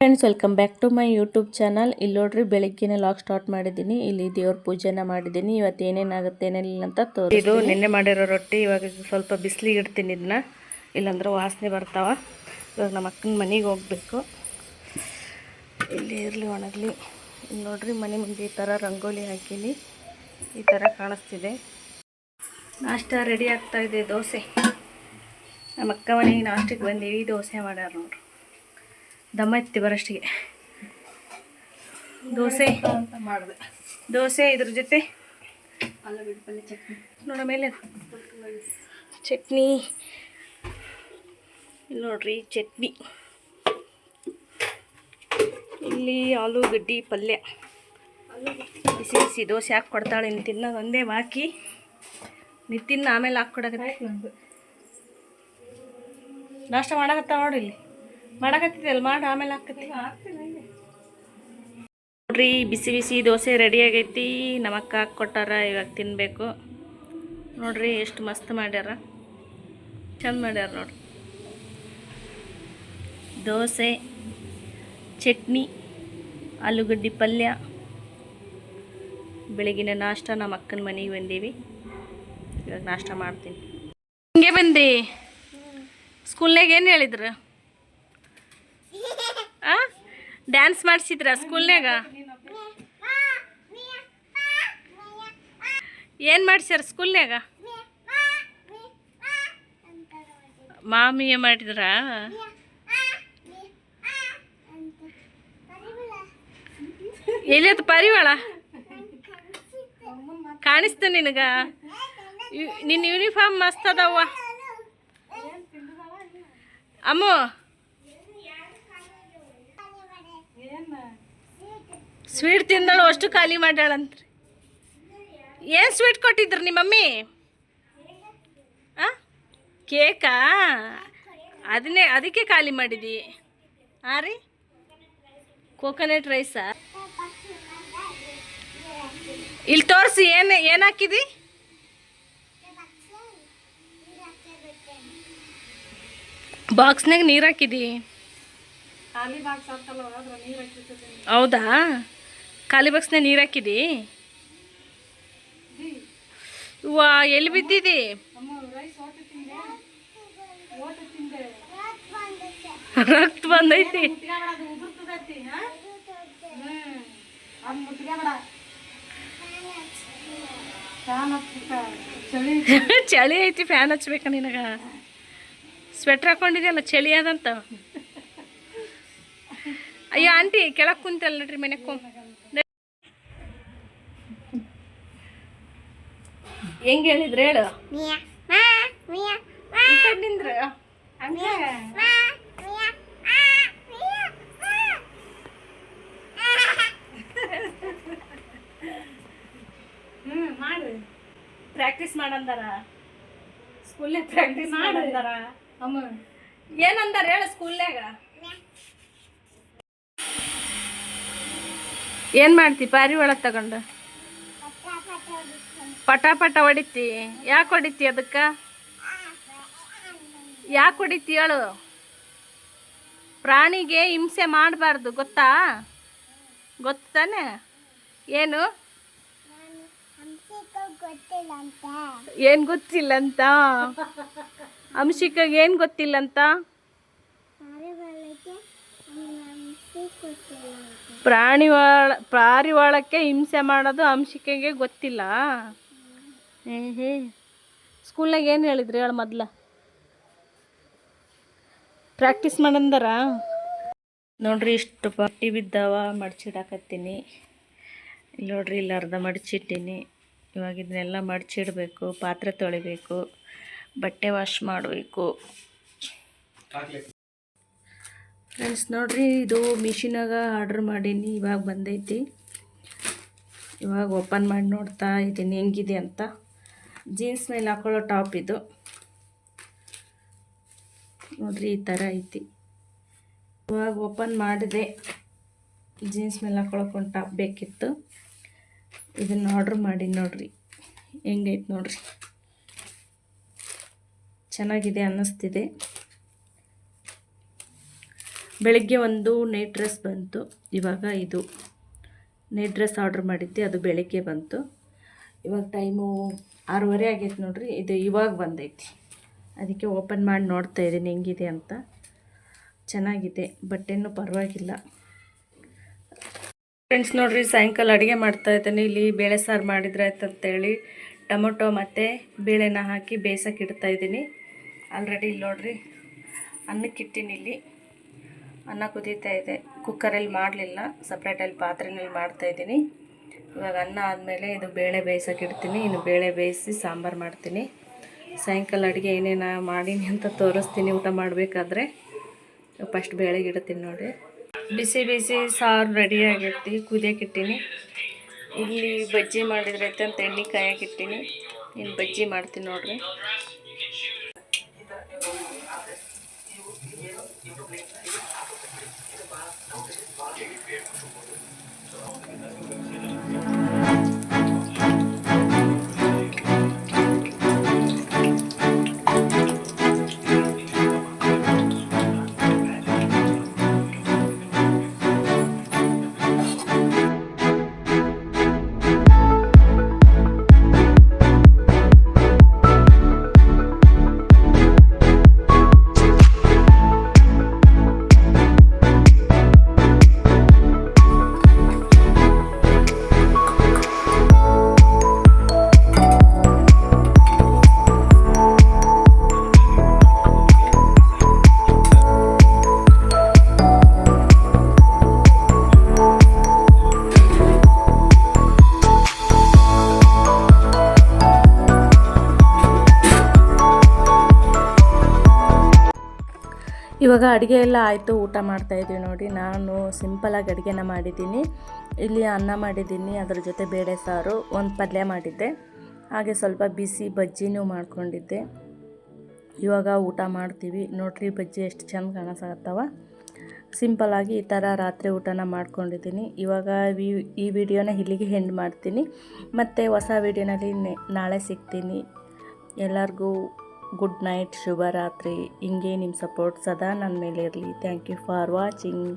Friends, welcome back to my YouTube channel. ಇಲ್ಲಿ ನೋಡ್ರಿ, ಬೆಳಗ್ಗೆನೇ ಲಾಗ್ ಸ್ಟಾರ್ಟ್ ಮಾಡಿದ್ದೀನಿ. ಇಲ್ಲಿ ದೇವ್ರ ಪೂಜೆನ ಮಾಡಿದ್ದೀನಿ. ಇವತ್ತು ಏನೇನಾಗುತ್ತೆ ಏನೇನಿಲ್ಲ ಅಂತ ತೋರಿಸ್ತೀನಿ. ಇದು ನಿನ್ನೆ ಮಾಡಿರೋ ರೊಟ್ಟಿ. ಇವಾಗ ಸ್ವಲ್ಪ ಬಿಸಿಲಿಗೆ ಇಡ್ತೀನಿ ಇದನ್ನ, ಇಲ್ಲಾಂದ್ರೆ ವಾಸನೆ ಬರ್ತಾವ. ಇವಾಗ ನಮ್ಮ ಅಕ್ಕನ ಮನೆಗೆ ಹೋಗ್ಬೇಕು. ಇಲ್ಲಿ ಇರಲಿ ಒಣಗಲಿ. ಇಲ್ಲಿ ನೋಡ್ರಿ, ಮನೆ ಮುಂದೆ ಈ ಥರ ರಂಗೋಲಿ ಹಾಕೀನಿ. ಈ ಥರ ಕಾಣಿಸ್ತಿದೆ. ನಾಷ್ಟ ರೆಡಿ ಆಗ್ತಾ ಇದೆ. ದೋಸೆ. ನಮ್ಮ ಅಕ್ಕ ಮನೆಗೆ ನಾಷ್ಟಕ್ಕೆ ಬಂದೀವಿ. ದೋಸೆ ಮಾಡ್ಯಾರ ನೋಡ್ರಿ. ದಮ್ಮ ಎತ್ತಿ ಬರೋಷ್ಟಿಗೆ ದೋಸೆ ಇದ್ರ ಜೊತೆ ಆಲೂಗಡ್ಡೆ ಪಲ್ಯ ಚಟ್ನಿ ನೋಡ ಮೇಲೆ ಚಟ್ನಿ. ಇಲ್ಲಿ ನೋಡ್ರಿ ಚಟ್ನಿ, ಇಲ್ಲಿ ಆಲೂಗಡ್ಡೆ ಪಲ್ಯ. ಬಿಸಿ ಬಿಸಿ ದೋಸೆ ಹಾಕಿ ಕೊಡ್ತಾಳೆ. ಇನ್ನು ತಿನ್ನೋದು ಒಂದೇ ಬಾಕಿ. ನಿತಿನ್ನ ಆಮೇಲೆ ಹಾಕ್ಕೊಡಕತ್ತೆ. ನಾಷ್ಟ ಮಾಡಕತ್ತ ನೋಡಿ. ಇಲ್ಲಿ ಮಾಡಕತ್ತಿದ್ದಲ್ಲ, ಮಾಡಿ ಆಮೇಲೆ ಹಾಕತ್ತಿ. ನೋಡ್ರಿ, ಬಿಸಿ ಬಿಸಿ ದೋಸೆ ರೆಡಿ ಆಗೈತಿ. ನಮ್ಮ ಅಕ್ಕ ಹಾಕ್ಕೊಟ್ಟಾರ. ಇವಾಗ ತಿನ್ನಬೇಕು. ನೋಡ್ರಿ ಎಷ್ಟು ಮಸ್ತ್ ಮಾಡ್ಯಾರ, ಚಂದ ಮಾಡ್ಯಾರ ನೋಡ್ರಿ. ದೋಸೆ, ಚಟ್ನಿ, ಆಲೂಗಡ್ಡೆ ಪಲ್ಯ. ಬೆಳಗಿನ ನಾಷ್ಟ ನಮ್ಮ ಅಕ್ಕನ ಮನೆಗೆ ಬಂದೀವಿ. ಇವಾಗ ನಾಷ್ಟ ಮಾಡ್ತೀನಿ. ಹಿಂಗೆ ಬಂದಿ? ಸ್ಕೂಲ್ನಾಗ ಏನು ಹೇಳಿದ್ರು? ಡ್ಯಾನ್ಸ್ ಮಾಡಿಸಿದ್ರ ಸ್ಕೂಲ್ನಾಗ? ಏನು ಮಾಡಿಸ್ಯಾರ ಸ್ಕೂಲ್ನಾಗ? ಮಾಮಿಯ ಮಾಡಿದ್ರ? ಎಲ್ಲಿತ್ತು ಪರಿವಾಳ? ಕಾಣಿಸ್ತು ನಿನಗ? ನಿನ್ನ ಯೂನಿಫಾರ್ಮ್ ಮಸ್ತ್ ಅದಾವ ಅಮ್ಮು. ಸ್ವೀಟ್ ತಿಂದಳು, ಅಷ್ಟು ಖಾಲಿ ಮಾಡ್ಯಾಳಂತ್ರಿ. ಏನು ಸ್ವೀಟ್ ಕೊಟ್ಟಿದ್ರು ನಿಮ್ಮ ಮಮ್ಮಿ? ಕೇಕಾ? ಅದಕ್ಕೆ ಖಾಲಿ ಮಾಡಿದಿ? ರೀ, ಕೋಕೋನಟ್ ರೈಸಾ? ಇಲ್ಲಿ ತೋರಿಸಿ, ಏನು ಹಾಕಿದಿ? ಬಾಕ್ಸ್ನಾಗ ನೀರು ಹಾಕಿದಿ? ಹೌದಾ, ಖಾಲಿ ಬಾಕ್ಸ್ನಾಗ ನೀರು ಹಾಕಿದಿ? ವಾ, ಎಲ್ಲಿ ಬಿದ್ದಿದಿ? ರಕ್ತ ಬಂದೈತಿ. ಚಳಿ ಐತಿ, ಫ್ಯಾನ್ ಹಚ್ಬೇಕ ನಿನಗ? ಸ್ವೆಟ್ರ್ ಹಾಕೊಂಡಿದ್ಯಲ್ಲ, ಚಳಿ ಅದಂತ. ಅಯ್ಯೋ ಆಂಟಿ, ಕೆಳಗೆ ಕುಂತಲ್ಲ ನೋಡ್ರಿ, ಮನೆಗೆ ಹೆಂಗೆ ಹೇಳಿದ್ರು ಹೇಳು. ನಿಂದ್ರ ಪ್ರಾಕ್ಟೀಸ್ ಮಾಡಂದಾರ ಸ್ಕೂಲ್ನಾಗ. ಪ್ರಾಕ್ಟೀಸ್ ಮಾಡಂದಾರ. ಏನಂದಾರ ಹೇಳು ಸ್ಕೂಲ್ನಾಗ? ಏನು ಮಾಡ್ತಿ ಪಾರಿ ಒಳಗೆ ತಗೊಂಡು? ಪಟ ಪಟ ಹೊಡಿತಿ? ಯಾಕೆ ಹೊಡಿತಿ? ಅದಕ್ಕೆ ಯಾಕೆ ಹೊಡಿತಿ ಹೇಳು? ಪ್ರಾಣಿಗೆ ಹಿಂಸೆ ಮಾಡಬಾರ್ದು, ಗೊತ್ತಾ? ಗೊತ್ತಾನೆ? ಏನು ಏನು ಗೊತ್ತಿಲ್ಲ ಅಂತ? ಅಂಶಿಕಾಗ ಏನು ಗೊತ್ತಿಲ್ಲ ಅಂತ? ಪಾರಿವಾಳಕ್ಕೆ ಹಿಂಸೆ ಮಾಡೋದು ಅಂಶಿಕೆಗೆ ಗೊತ್ತಿಲ್ಲ. ಸ್ಕೂಲ್ನಾಗ ಏನು ಹೇಳಿದ್ರಿ ಹೇಳು ಮೊದ್ಲ? ಪ್ರಾಕ್ಟೀಸ್ ಮಾಡಂದಾರ ನೋಡ್ರಿ. ಇಷ್ಟು ಬಟ್ಟೆ ಬಿದ್ದಾವ, ಮಡ್ಚಿಡಾಕತ್ತೀನಿ. ಇಲ್ಲಿ ನೋಡ್ರಿ, ಇಲ್ಲಿ ಅರ್ಧ ಮಡಚಿಟ್ಟೀನಿ. ಇವಾಗ ಇದನ್ನೆಲ್ಲ ಮಡಚಿಡಬೇಕು. ಪಾತ್ರೆ ತೊಳಿಬೇಕು, ಬಟ್ಟೆ ವಾಶ್ ಮಾಡಬೇಕು. ಫ್ರೆಂಡ್ಸ್ ನೋಡ್ರಿ, ಇದು ಮಿಷಿನಾಗ ಆರ್ಡ್ರ್ ಮಾಡೀನಿ. ಇವಾಗ ಬಂದೈತಿ. ಇವಾಗ ಓಪನ್ ಮಾಡಿ ನೋಡ್ತಾ ಇದ್ದೀನಿ ಹೆಂಗಿದೆ ಅಂತ. ಜೀನ್ಸ್ ಮೇಲೆ ಹಾಕೊಳ್ಳೋ ಟಾಪ್ ಇದು ನೋಡ್ರಿ, ಈ ಥರ ಐತಿ. ಇವಾಗ ಓಪನ್ ಮಾಡಿದೆ. ಜೀನ್ಸ್ ಮೇಲೆ ಹಾಕೊಳ್ಳೋಕೆ ಒಂದು ಟಾಪ್ ಬೇಕಿತ್ತು. ಇದನ್ನು ಆರ್ಡ್ರ್ ಮಾಡಿ ನೋಡ್ರಿ, ಹೆಂಗೈತೆ ನೋಡ್ರಿ. ಚೆನ್ನಾಗಿದೆ ಅನ್ನಿಸ್ತಿದೆ. ಬೆಳಗ್ಗೆ ಒಂದು ನೈಟ್ ಡ್ರೆಸ್ ಬಂತು. ಇವಾಗ ಇದು ನೈಟ್ ಡ್ರೆಸ್ ಆರ್ಡ್ರ್ ಮಾಡಿದ್ದೆ, ಅದು ಬೆಳಗ್ಗೆ ಬಂತು. ಇವಾಗ ಟೈಮು 6:30 ಆಗೈತೆ ನೋಡ್ರಿ. ಇದು ಇವಾಗ ಬಂದೈತಿ, ಅದಕ್ಕೆ ಓಪನ್ ಮಾಡಿ ನೋಡ್ತಾ ಇದ್ದೀನಿ ಹೆಂಗಿದೆ ಅಂತ. ಚೆನ್ನಾಗಿದೆ, ಬಟ್ಟೆನೂ ಪರವಾಗಿಲ್ಲ. ಫ್ರೆಂಡ್ಸ್ ನೋಡ್ರಿ, ಸಾಯಂಕಾಲ ಅಡುಗೆ ಮಾಡ್ತಾ ಇದ್ದೀನಿ. ಇಲ್ಲಿ ಬೇಳೆ ಸಾರು ಮಾಡಿದ್ರೆ ಆಯ್ತಂತೇಳಿ ಟೊಮೊಟೊ ಮತ್ತು ಬೇಳೆನ ಹಾಕಿ ಬೇಯಿಸೋಕೆ ಇಡ್ತಾ ಇದ್ದೀನಿ. ಆಲ್ರೆಡಿ ಇಲ್ಲಿ ನೋಡ್ರಿ ಅನ್ನಕ್ಕೆ ಇಟ್ಟಿನಿ. ಇಲ್ಲಿ ಅನ್ನ ಕುದೀತಾ ಇದೆ. ಕುಕ್ಕರಲ್ಲಿ ಮಾಡಲಿಲ್ಲ, ಸಪ್ರೇಟಲ್ಲಿ ಪಾತ್ರೆನಲ್ಲಿ ಮಾಡ್ತಾಯಿದ್ದೀನಿ. ಇವಾಗ ಅನ್ನ ಆದಮೇಲೆ ಇದು ಬೇಳೆ ಬೇಯಿಸೋಕೆ ಇಡ್ತೀನಿ. ಇನ್ನು ಬೇಳೆ ಬೇಯಿಸಿ ಸಾಂಬಾರು ಮಾಡ್ತೀನಿ. ಸಾಯಂಕಾಲ ಅಡುಗೆ ಏನೇನು ಮಾಡೀನಿ ಅಂತ ತೋರಿಸ್ತೀನಿ ಊಟ ಮಾಡಬೇಕಾದ್ರೆ. ಫಸ್ಟ್ ಬೇಳೆಗೆ ಇಡ್ತೀನಿ ನೋಡಿ. ಬಿಸಿ ಬಿಸಿ ಸಾರು ರೆಡಿ ಆಗೈತಿ, ಕುದಿಯೋಕೆ ಇಟ್ಟೀನಿ. ಇಲ್ಲಿ ಬಜ್ಜಿ ಮಾಡಿದ್ರೆ ಅಂತ ಎಣ್ಣೆ ಕಾಯಕ್ಕೆ ಇಟ್ಟೀನಿ. ಇನ್ನು ಬಜ್ಜಿ ಮಾಡ್ತೀನಿ ನೋಡ್ರಿ. ಇವಾಗ ಅಡುಗೆ ಎಲ್ಲ ಆಯಿತು, ಊಟ ಮಾಡ್ತಾಯಿದ್ದೀವಿ ನೋಡಿ. ನಾನು ಸಿಂಪಲಾಗಿ ಅಡುಗೆನ ಮಾಡಿದ್ದೀನಿ. ಇಲ್ಲಿ ಅನ್ನ ಮಾಡಿದ್ದೀನಿ, ಅದರ ಜೊತೆ ಬೇಳೆ ಸಾರು, ಒಂದು ಪಲ್ಯ ಮಾಡಿದ್ದೆ, ಹಾಗೆ ಸ್ವಲ್ಪ ಬಿಸಿ ಬಜ್ಜಿನೂ ಮಾಡ್ಕೊಂಡಿದ್ದೆ. ಇವಾಗ ಊಟ ಮಾಡ್ತೀವಿ ನೋಡ್ರಿ. ಬಜ್ಜಿ ಎಷ್ಟು ಚೆಂದ ಕಾಣಿಸತ್ತವ. ಸಿಂಪಲಾಗಿ ಈ ಥರ ರಾತ್ರಿ ಊಟನ ಮಾಡ್ಕೊಂಡಿದ್ದೀನಿ. ಇವಾಗ ಈ ವಿಡಿಯೋನ ಇಲ್ಲಿಗೆ ಎಂಡ್ ಮಾಡ್ತೀನಿ. ಮತ್ತು ಹೊಸ ವಿಡಿಯೋನಲ್ಲಿ ನಾಳೆ ಸಿಗ್ತೀನಿ. ಎಲ್ಲರಿಗೂ ಗುಡ್ ನೈಟ್, ಶುಭರಾತ್ರಿ. ಹಿಂಗೆ ನಿಮ್ಮ ಸಪೋರ್ಟ್ ಸದಾ ನನ್ನ ಮೇಲೆ ಇರಲಿ. Thank you for watching.